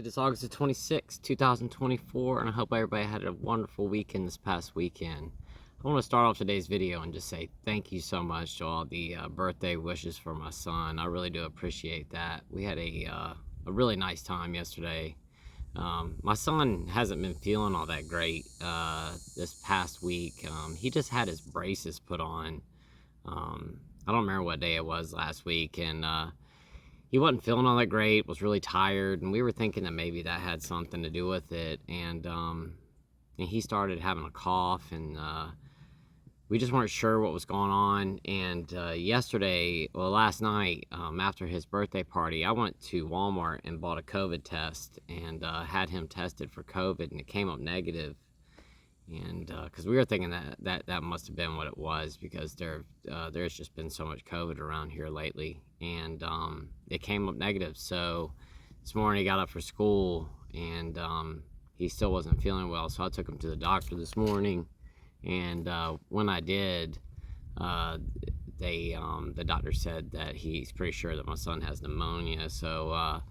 It is August the 26th, 2024, and I hope everybody had a wonderful weekend this past weekend. I want to start off today's video and just say thank you so much to all the birthday wishes for my son. I really do appreciate that. We had a really nice time yesterday. My son hasn't been feeling all that great this past week. He just had his braces put on. I don't remember what day it was last week, and he wasn't feeling all that great, was really tired, and we were thinking that maybe that had something to do with it. And he started having a cough, and we just weren't sure what was going on. And last night, after his birthday party, I went to Walmart and bought a COVID test and had him tested for COVID, and it came up negative. And because we were thinking that must have been what it was, because there's just been so much COVID around here lately, and it came up negative. So this morning he got up for school, and he still wasn't feeling well, so I took him to the doctor this morning. And when I did, the doctor said that he's pretty sure that my son has pneumonia. So I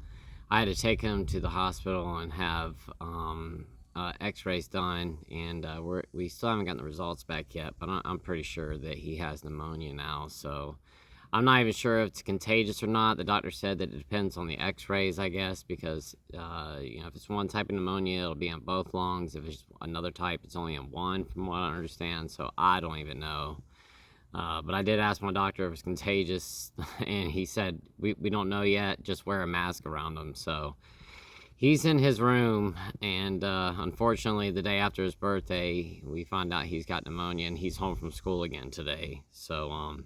had to take him to the hospital and have x-rays done, and we still haven't gotten the results back yet, but I'm pretty sure that he has pneumonia now. So I'm not even sure if it's contagious or not. The doctor said that it depends on the x-rays, I guess, because if it's one type of pneumonia, it'll be in both lungs. If it's another type, it's only in one, from what I understand. So I don't even know. But I did ask my doctor if it's contagious, and he said we don't know yet, just wear a mask around him. So he's in his room, and unfortunately, the day after his birthday, we find out he's got pneumonia, and he's home from school again today. So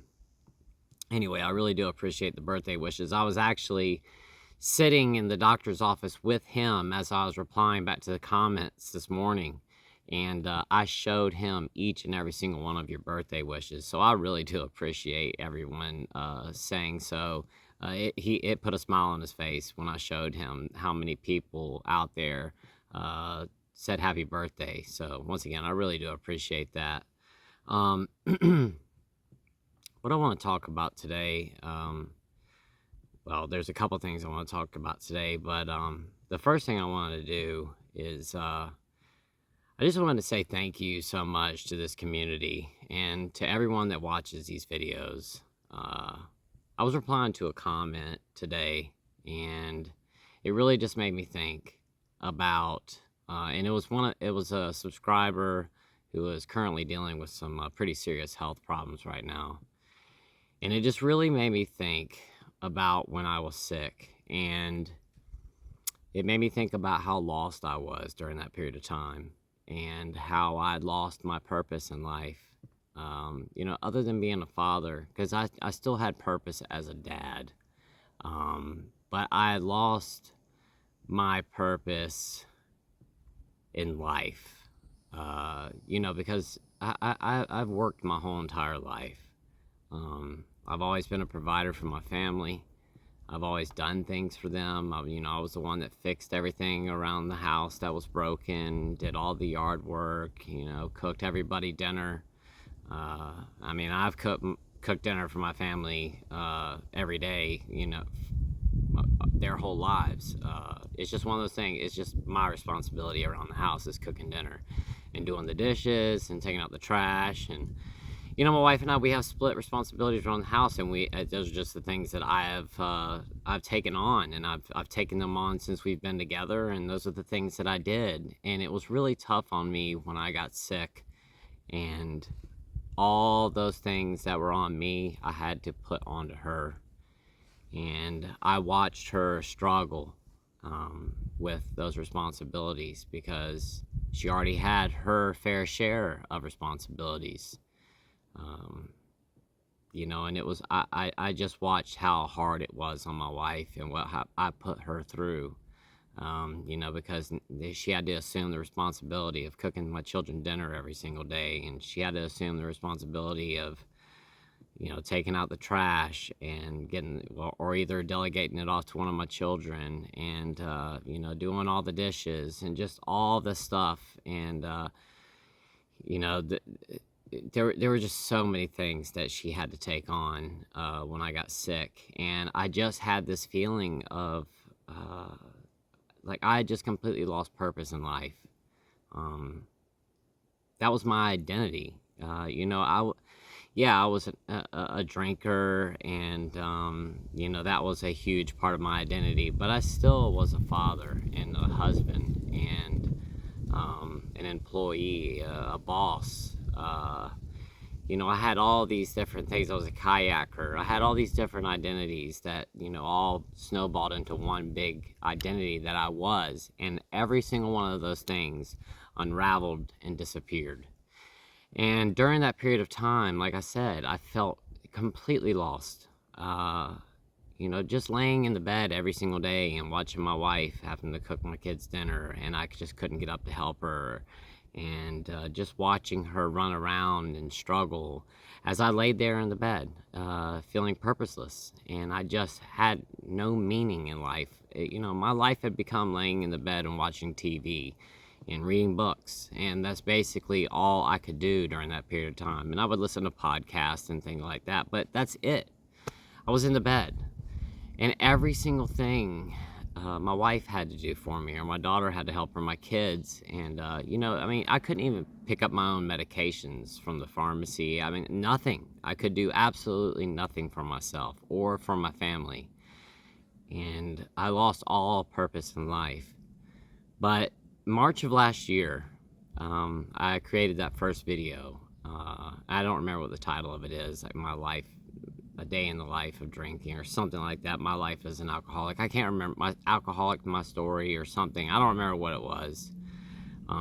anyway, I really do appreciate the birthday wishes. I was actually sitting in the doctor's office with him as I was replying back to the comments this morning, and I showed him each and every single one of your birthday wishes. So I really do appreciate everyone saying so. It put a smile on his face when I showed him how many people out there said happy birthday. So once again, I really do appreciate that. What I want to talk about today, well, there's a couple things I want to talk about today, but the first thing I wanted to do is I just wanted to say thank you so much to this community and to everyone that watches these videos. I was replying to a comment today, and it really just made me think about, and it was a subscriber who is currently dealing with some pretty serious health problems right now. And it just really made me think about when I was sick, and it made me think about how lost I was during that period of time, and how I'd lost my purpose in life. Other than being a father, because I still had purpose as a dad, but I had lost my purpose in life, because I've worked my whole entire life. I've always been a provider for my family. I've always done things for them. I was the one that fixed everything around the house that was broken, did all the yard work, cooked everybody dinner. I've cooked dinner for my family every day, their whole lives. It's just one of those things. It's just my responsibility around the house is cooking dinner and doing the dishes and taking out the trash. And my wife and I, we have split responsibilities around the house, and those are just the things that I've taken on, and I've taken them on since we've been together, and those are the things that I did. And it was really tough on me when I got sick, and all those things that were on me, I had to put onto her. And I watched her struggle with those responsibilities, because she already had her fair share of responsibilities. And it was, I just watched how hard it was on my wife and what I put her through. Because she had to assume the responsibility of cooking my children dinner every single day, and she had to assume the responsibility of, taking out the trash and or either delegating it off to one of my children, and doing all the dishes and just all the stuff. And there were just so many things that she had to take on when I got sick, and I just had this feeling of like I just completely lost purpose in life. Um, that was my identity. Yeah, I was a drinker, and that was a huge part of my identity. But I still was a father and a husband and an employee, a boss. I had all these different things. I was a kayaker. I had all these different identities that, all snowballed into one big identity that I was. And every single one of those things unraveled and disappeared. And during that period of time, like I said, I felt completely lost. Just laying in the bed every single day and watching my wife having to cook my kids dinner, and I just couldn't get up to help her, and just watching her run around and struggle as I laid there in the bed, feeling purposeless, and I just had no meaning in life. My life had become laying in the bed and watching TV and reading books, and that's basically all I could do during that period of time. And I would listen to podcasts and things like that, but that's it. I was in the bed, and every single thing my wife had to do for me, or my daughter had to help her, my kids. And, I couldn't even pick up my own medications from the pharmacy. Nothing. I could do absolutely nothing for myself or for my family. And I lost all purpose in life. But March of last year, I created that first video. I don't remember what the title of it is, like my life, a day in the life of drinking, or something like that. My life as an alcoholic. I can't remember, my story or something. I don't remember what it was.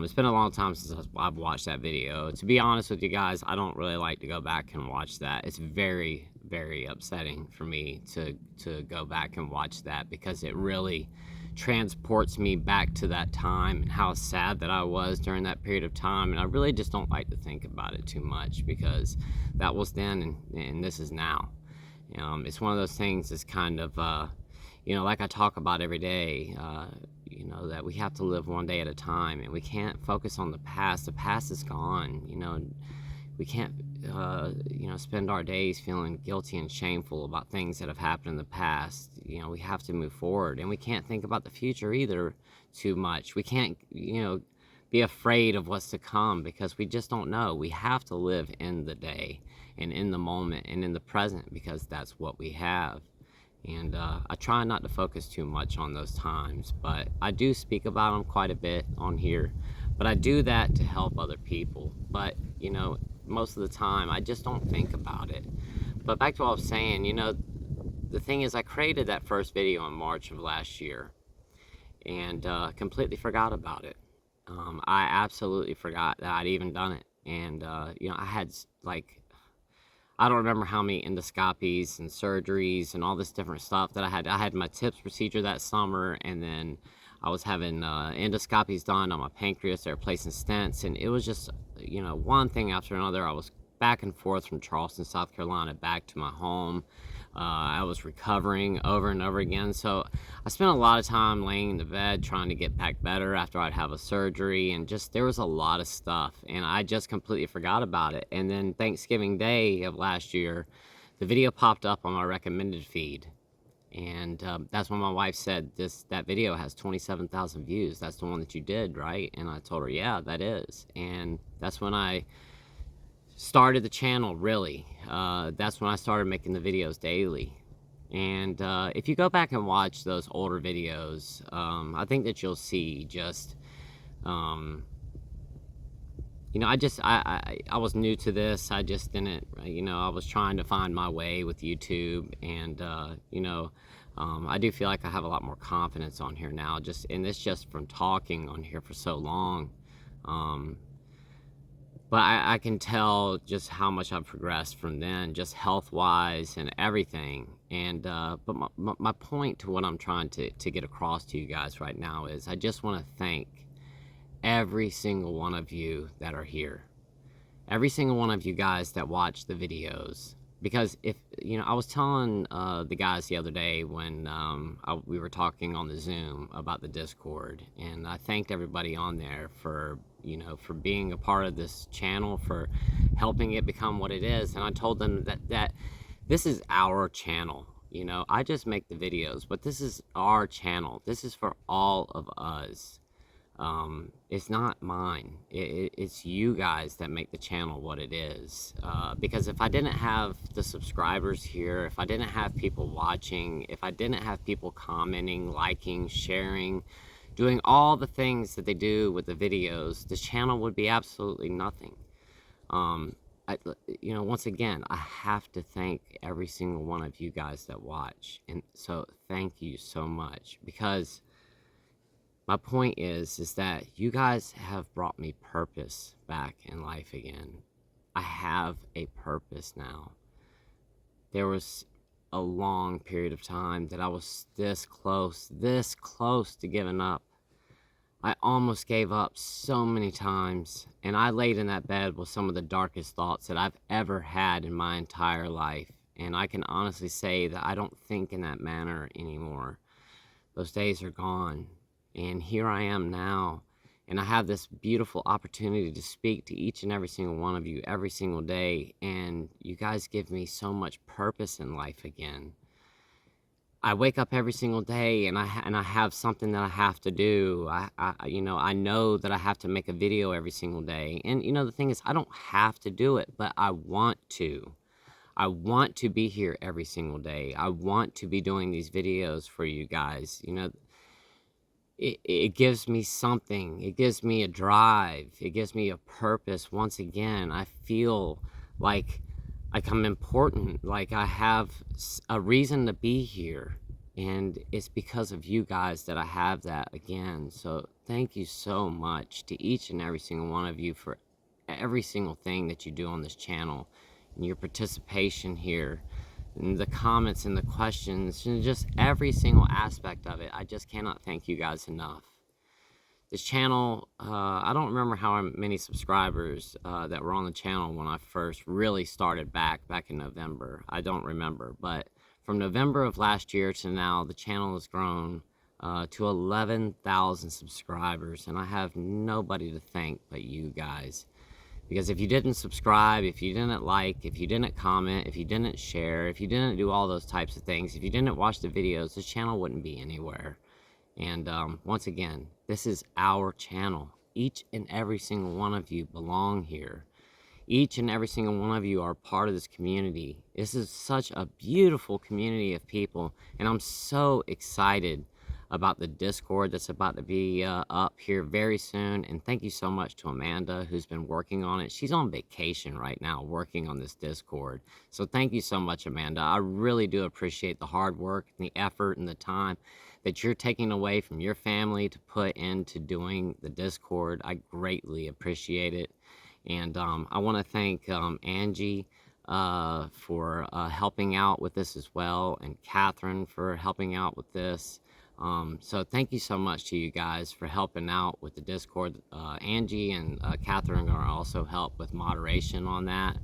It's been a long time since I've watched that video. To be honest with you guys, I don't really like to go back and watch that. It's very, very upsetting for me to go back and watch that, because it really transports me back to that time and how sad that I was during that period of time. And I really just don't like to think about it too much, because that was then and this is now. It's one of those things that's kind of, like I talk about every day, that we have to live one day at a time, and we can't focus on the past. The past is gone. We can't, spend our days feeling guilty and shameful about things that have happened in the past. We have to move forward, and we can't think about the future either too much. We can't, be afraid of what's to come, because we just don't know. We have to live in the day and in the moment and in the present, because that's what we have. And I try not to focus too much on those times, but I do speak about them quite a bit on here. But I do that to help other people. But, most of the time, I just don't think about it. But back to what I was saying, the thing is, I created that first video in March of last year, and completely forgot about it. I absolutely forgot that I'd even done it. And, I had, I don't remember how many endoscopies and surgeries and all this different stuff that I had. I had my TIPS procedure that summer, and then I was having endoscopies done on my pancreas. They were placing stents, and it was just, one thing after another. I was back and forth from Charleston, South Carolina, back to my home. I was recovering over and over again. So I spent a lot of time laying in the bed trying to get back better after I'd have a surgery, and just there was a lot of stuff, and I just completely forgot about it. And then Thanksgiving Day of last year, the video popped up on my recommended feed, and that's when my wife said, that video has 27,000 views. That's the one that you did, right? And I told her, yeah, that is. And that's when I started the channel, really. That's when I started making the videos daily. And if you go back and watch those older videos, I think that you'll see just, I was new to this. I just didn't, I was trying to find my way with YouTube, and, I do feel like I have a lot more confidence on here now, and it's just from talking on here for so long. But I can tell just how much I've progressed from then, just health-wise and everything. And but my point to what I'm trying to get across to you guys right now is, I just want to thank every single one of you that are here. Every single one of you guys that watch the videos. Because if, I was telling the guys the other day when we were talking on the Zoom about the Discord, and I thanked everybody on there for being a part of this channel, for helping it become what it is. And I told them that this is our channel. You know, I just make the videos, but this is our channel. This is for all of us. It's not mine. It's you guys that make the channel what it is. Because if I didn't have the subscribers here, if I didn't have people watching, if I didn't have people commenting, liking, sharing, doing all the things that they do with the videos, the channel would be absolutely nothing. Um, you know, once again, I have to thank every single one of you guys that watch. And so thank you so much, because my point is that you guys have brought me purpose back in life again. I have a purpose now. There was a long period of time that I was this close to giving up. I almost gave up so many times, and I laid in that bed with some of the darkest thoughts that I've ever had in my entire life. And I can honestly say that I don't think in that manner anymore. Those days are gone. And here I am now, and I have this beautiful opportunity to speak to each and every single one of you every single day, and you guys give me so much purpose in life again. I wake up every single day, and I have something that I have to do. You know, I know that I have to make a video every single day, and you know, the thing is, I don't have to do it, but I want to. I want to be here every single day. I want to be doing these videos for you guys. You know, it gives me something. It gives me a drive. It gives me a purpose. Once again, I feel like I'm important, like I have a reason to be here, and it's because of you guys that I have that again. So thank you so much to each and every single one of you for every single thing that you do on this channel, and your participation here, and the comments and the questions, and just every single aspect of it. I just cannot thank you guys enough. This channel, I don't remember how many subscribers that were on the channel when I first really started back in November. I don't remember, but from November of last year to now, the channel has grown to 11,000 subscribers, and I have nobody to thank but you guys. Because if you didn't subscribe, if you didn't like, if you didn't comment, if you didn't share, if you didn't do all those types of things, if you didn't watch the videos, this channel wouldn't be anywhere. And once again, this is our channel. Each and every single one of you belong here. Each and every single one of you are part of this community. This is such a beautiful community of people, and I'm so excited about the Discord that's about to be up here very soon. And thank you so much to Amanda, who's been working on it. She's on vacation right now working on this Discord. So thank you so much, Amanda. I really do appreciate the hard work and the effort and the time that you're taking away from your family to put into doing the Discord. I greatly appreciate it. And I want to thank Angie for helping out with this as well, and Catherine for helping out with this. So thank you so much to you guys for helping out with the Discord. Angie and Catherine are also help with moderation on that.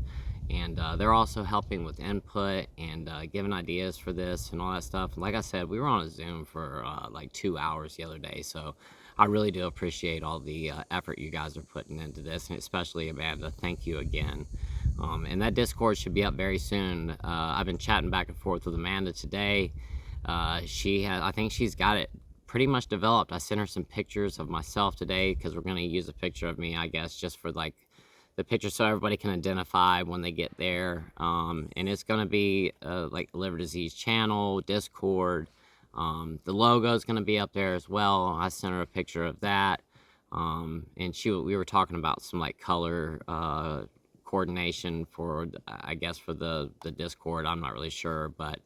And they're also helping with input and giving ideas for this and all that stuff. And like I said, we were on a Zoom for like 2 hours the other day. So I really do appreciate all the effort you guys are putting into this, and especially Amanda. Thank you again. And that Discord should be up very soon. I've been chatting back and forth with Amanda today. I think she's got it pretty much developed. I sent her some pictures of myself today, because we're going to use a picture of me, I guess, just for like the picture so everybody can identify when they get there. And it's going to be like Liver Disease channel, Discord. The logo is going to be up there as well. I sent her a picture of that. And we were talking about some like color coordination for, I guess, for the Discord. I'm not really sure, but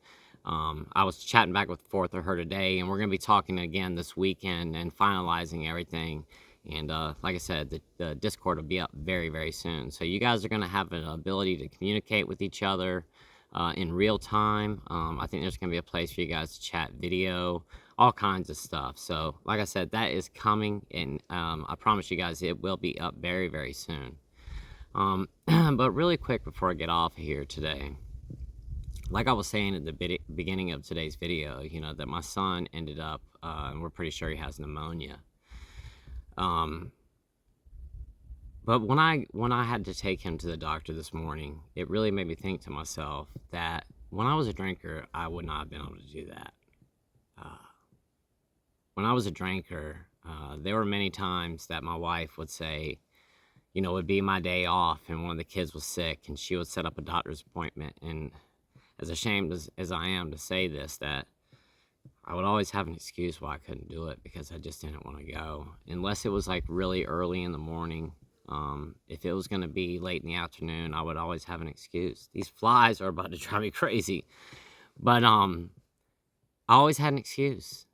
I was chatting back and forth with her today, and we're going to be talking again this weekend and finalizing everything. And like I said, the Discord will be up very, very soon. So you guys are going to have an ability to communicate with each other in real time. I think there's going to be a place for you guys to chat video, all kinds of stuff. So like I said, that is coming, and I promise you guys it will be up very, very soon. But really quick before I get off of here today, like I was saying at the beginning of today's video, you know, that my son ended up, and we're pretty sure he has pneumonia. But when I had to take him to the doctor this morning, it really made me think to myself that when I was a drinker, I would not have been able to do that. Uh, when I was a drinker, there were many times that my wife would say, it would be my day off and one of the kids was sick and she would set up a doctor's appointment. And as ashamed as I am to say this, that I would always have an excuse why I couldn't do it because I just didn't want to go. Unless it was like really early in the morning. If it was going to be late in the afternoon, I would always have an excuse. These flies are about to drive me crazy. But I always had an excuse.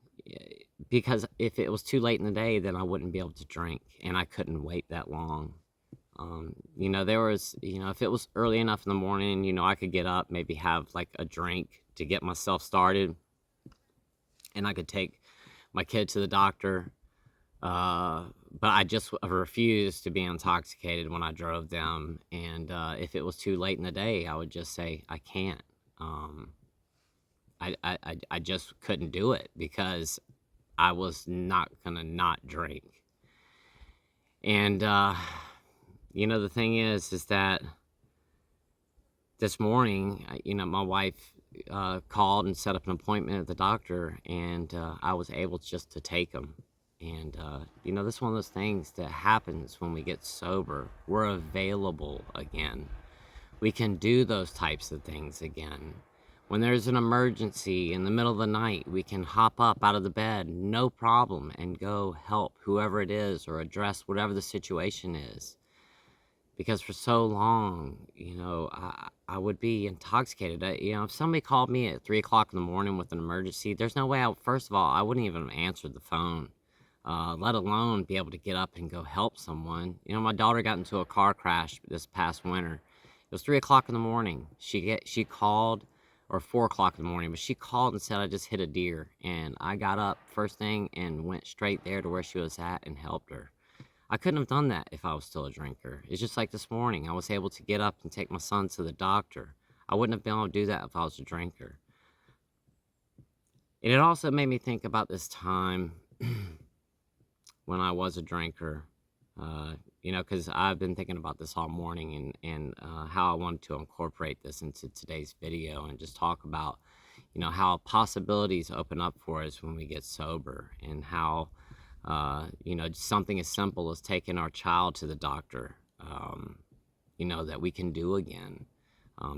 Because if it was too late in the day, then I wouldn't be able to drink. And I couldn't wait that long. There was, if it was early enough in the morning, I could get up, maybe have like a drink to get myself started. And I could take my kid to the doctor. But I just refused to be intoxicated when I drove them. And if it was too late in the day, I would just say, I can't. I just couldn't do it because I was not going to not drink. And, the thing is that this morning, my wife called and set up an appointment at the doctor, and I was able just to take him. And, this is one of those things that happens when we get sober. We're available again. We can do those types of things again. When there's an emergency in the middle of the night, we can hop up out of the bed, no problem, and go help whoever it is or address whatever the situation is. Because for so long, I would be intoxicated. If somebody called me at 3 o'clock in the morning with an emergency, there's no way, first of all, I wouldn't even have answered the phone, let alone be able to get up and go help someone. My daughter got into a car crash this past winter. It was 3 o'clock in the morning. She called, or 4 o'clock in the morning, but she called and said, I just hit a deer. And I got up first thing and went straight there to where she was at and helped her. I couldn't have done that if I was still a drinker. It's just like this morning. I was able to get up and take my son to the doctor. I wouldn't have been able to do that if I was a drinker. And it also made me think about this time when I was a drinker, because I've been thinking about this all morning and how I wanted to incorporate this into today's video and just talk about, how possibilities open up for us when we get sober and how, something as simple as taking our child to the doctor, that we can do again.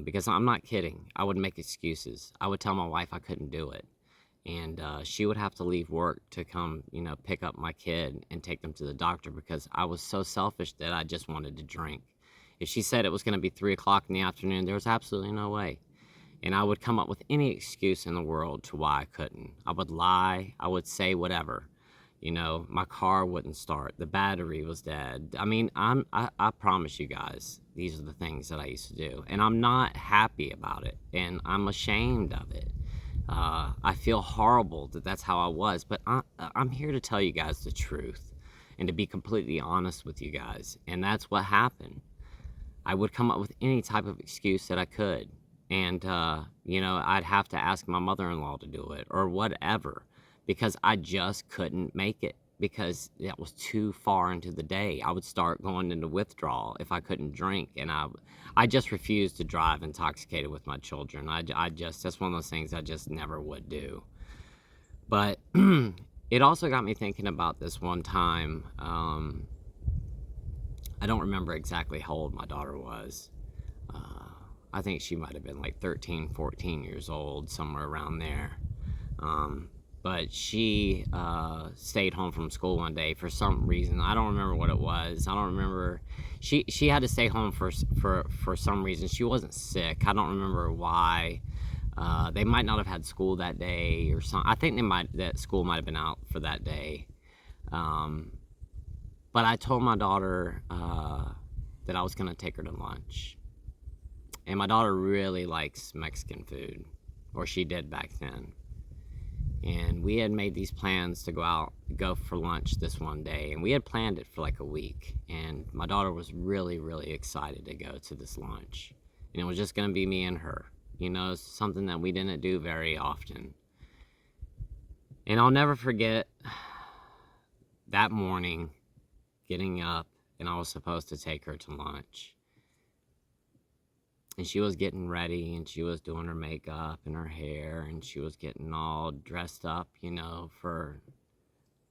Because I'm not kidding. I would make excuses. I would tell my wife I couldn't do it. And she would have to leave work to come, pick up my kid and take them to the doctor because I was so selfish that I just wanted to drink. If she said it was going to be 3 o'clock in the afternoon, there was absolutely no way. And I would come up with any excuse in the world to why I couldn't. I would lie. I would say whatever. My car wouldn't start. The battery was dead. I mean, I promise you guys, these are the things that I used to do. And I'm not happy about it. And I'm ashamed of it. I feel horrible that that's how I was. But I'm here to tell you guys the truth. And to be completely honest with you guys. And that's what happened. I would come up with any type of excuse that I could. And, I'd have to ask my mother-in-law to do it. Or whatever. Because I just couldn't make it because that was too far into the day. I would start going into withdrawal if I couldn't drink, and I just refused to drive intoxicated with my children. That's one of those things I just never would do. But it also got me thinking about this one time. I don't remember exactly how old my daughter was. I think she might have been like 13, 14 years old, somewhere around there. But she stayed home from school one day for some reason. I don't remember what it was. I don't remember. She had to stay home for some reason. She wasn't sick. I don't remember why. They might not have had school that day or something. I think that school might have been out for that day. But I told my daughter that I was going to take her to lunch. And my daughter really likes Mexican food, or she did back then. And we had made these plans to go for lunch this one day. And we had planned it for like a week. And my daughter was really, really excited to go to this lunch. And it was just going to be me and her. Something that we didn't do very often. And I'll never forget that morning getting up and I was supposed to take her to lunch. And she was getting ready, and she was doing her makeup and her hair, and she was getting all dressed up, for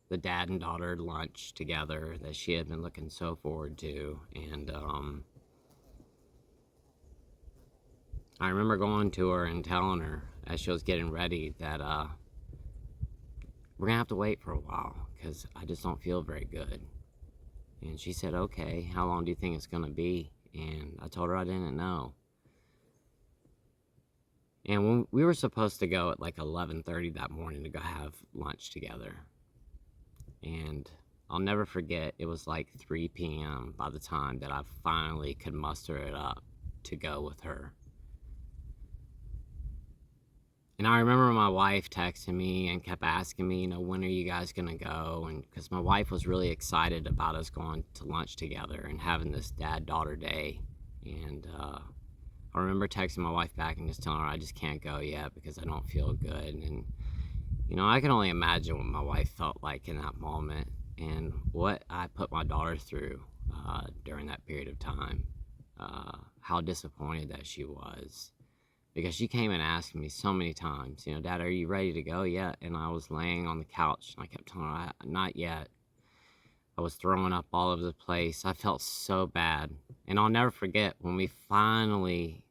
the dad and daughter lunch together that she had been looking so forward to. And I remember going to her and telling her as she was getting ready that we're gonna have to wait for a while because I just don't feel very good. And she said, okay, how long do you think it's gonna be? And I told her I didn't know. And when we were supposed to go at like 11:30 that morning to go have lunch together. And I'll never forget, it was like 3 p.m. by the time that I finally could muster it up to go with her. And I remember my wife texting me and kept asking me, when are you guys going to go? And because my wife was really excited about us going to lunch together and having this dad-daughter day. And I remember texting my wife back and just telling her I just can't go yet because I don't feel good. And, I can only imagine what my wife felt like in that moment and what I put my daughter through during that period of time. How disappointed that she was. Because she came and asked me so many times, Dad, are you ready to go yet? And I was laying on the couch and I kept telling her, not yet. I was throwing up all over the place. I felt so bad. And I'll never forget when we finally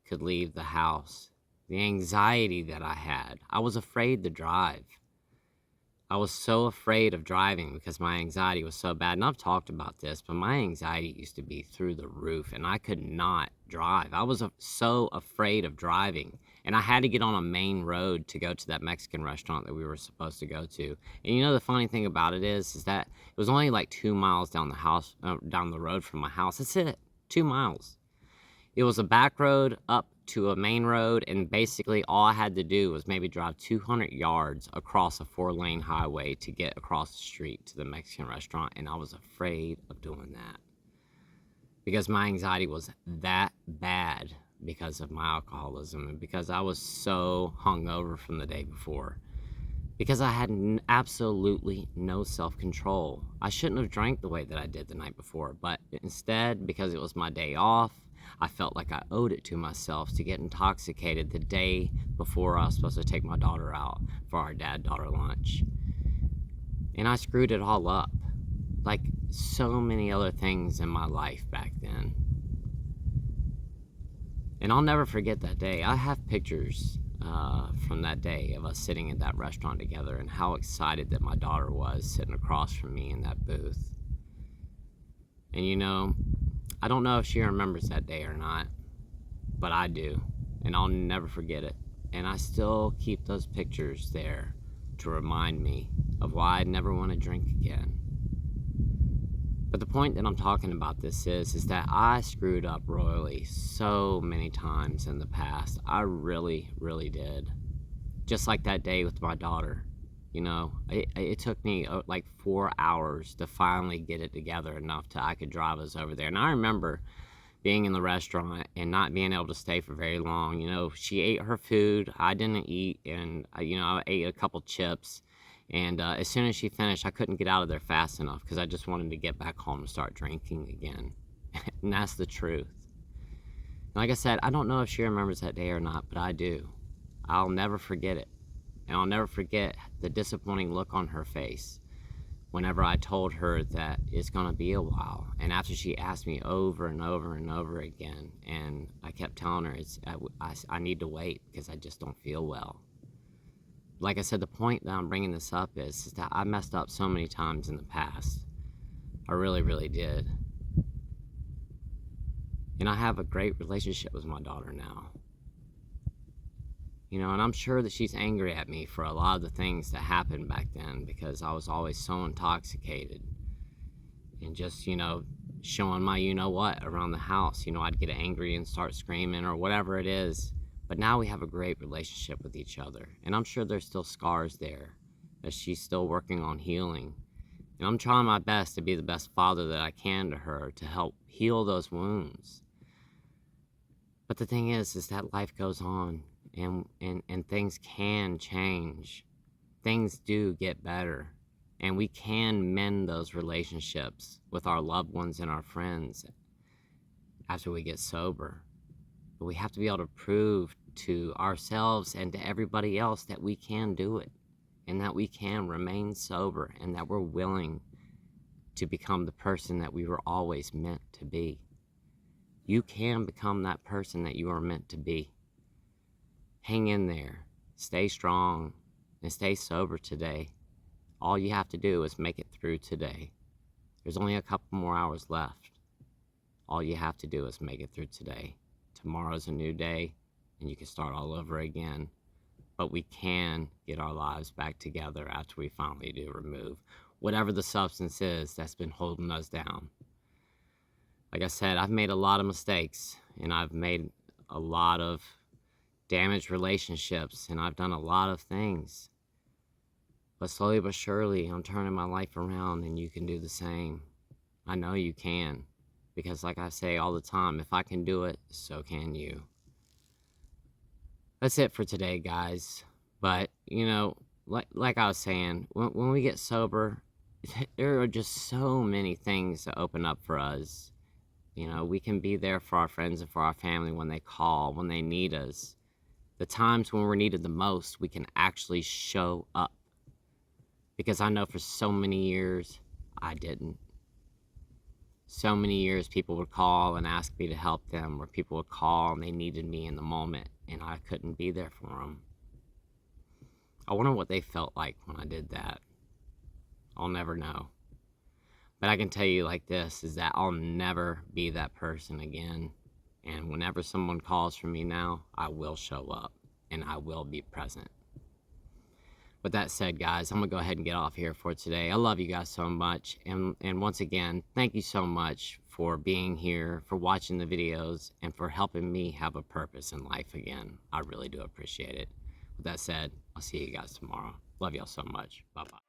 could leave the house, the anxiety that I had. I was afraid to drive. I was so afraid of driving because my anxiety was so bad. And I've talked about this, but my anxiety used to be through the roof and I could not drive. I was so afraid of driving. And I had to get on a main road to go to that Mexican restaurant that we were supposed to go to. And the funny thing about it is that it was only like 2 miles down the road from my house. That's it, 2 miles. It was a back road up to a main road, and basically all I had to do was maybe drive 200 yards across a 4-lane highway to get across the street to the Mexican restaurant, and I was afraid of doing that because my anxiety was that bad because of my alcoholism and because I was so hungover from the day before. Because I had absolutely no self-control. I shouldn't have drank the way that I did the night before, but instead, because it was my day off, I felt like I owed it to myself to get intoxicated the day before I was supposed to take my daughter out for our dad-daughter lunch. And I screwed it all up, like so many other things in my life back then. And I'll never forget that day. I have pictures from that day of us sitting at that restaurant together and how excited that my daughter was sitting across from me in that booth. And I don't know if she remembers that day or not, but I do, and I'll never forget it. And I still keep those pictures there to remind me of why I'd never want to drink again. But the point that I'm talking about this is that I screwed up royally so many times in the past. I really, really did. Just like that day with my daughter. It took me like 4 hours to finally get it together enough till I could drive us over there. And I remember being in the restaurant and not being able to stay for very long. She ate her food, I didn't eat, and I ate a couple chips. And as soon as she finished, I couldn't get out of there fast enough because I just wanted to get back home and start drinking again. And that's the truth. And like I said, I don't know if she remembers that day or not, but I do. I'll never forget it. And I'll never forget the disappointing look on her face whenever I told her that it's going to be a while. And after she asked me over and over and over again, and I kept telling her I need to wait because I just don't feel well. Like I said, the point that I'm bringing this up is that I messed up so many times in the past. I really, really did. And I have a great relationship with my daughter now. And I'm sure that she's angry at me for a lot of the things that happened back then because I was always so intoxicated and just, showing my you-know-what around the house. I'd get angry and start screaming or whatever it is. But now we have a great relationship with each other. And I'm sure there's still scars there that she's still working on healing. And I'm trying my best to be the best father that I can to her to help heal those wounds. But the thing is that life goes on. And things can change. Things do get better. And we can mend those relationships with our loved ones and our friends after we get sober. But we have to be able to prove to ourselves and to everybody else that we can do it, and that we can remain sober, and that we're willing to become the person that we were always meant to be. You can become that person that you are meant to be. Hang in there, stay strong, and stay sober today. All you have to do is make it through today. There's only a couple more hours left. All you have to do is make it through today. Tomorrow's a new day, and you can start all over again. But we can get our lives back together after we finally do remove whatever the substance is that's been holding us down. Like I said, I've made a lot of mistakes, and I've made a lot of damaged relationships, and I've done a lot of things. But slowly but surely, I'm turning my life around, and you can do the same. I know you can. Because like I say all the time, if I can do it, so can you. That's it for today, guys. But, you know, like I was saying, when we get sober, there are just so many things that open up for us. You know, we can be there for our friends and for our family when they call, when they need us. The times when we're needed the most, we can actually show up. Because I know for so many years, I didn't. So many years people would call and ask me to help them, or people would call and they needed me in the moment and I couldn't be there for them. I wonder what they felt like when I did that. I'll never know. But I can tell you like this, is that I'll never be that person again. And whenever someone calls for me now, I will show up and I will be present. With that said, guys, I'm going to go ahead and get off here for today. I love you guys so much. And once again, thank you so much for being here, for watching the videos, and for helping me have a purpose in life again. I really do appreciate it. With that said, I'll see you guys tomorrow. Love y'all so much. Bye-bye.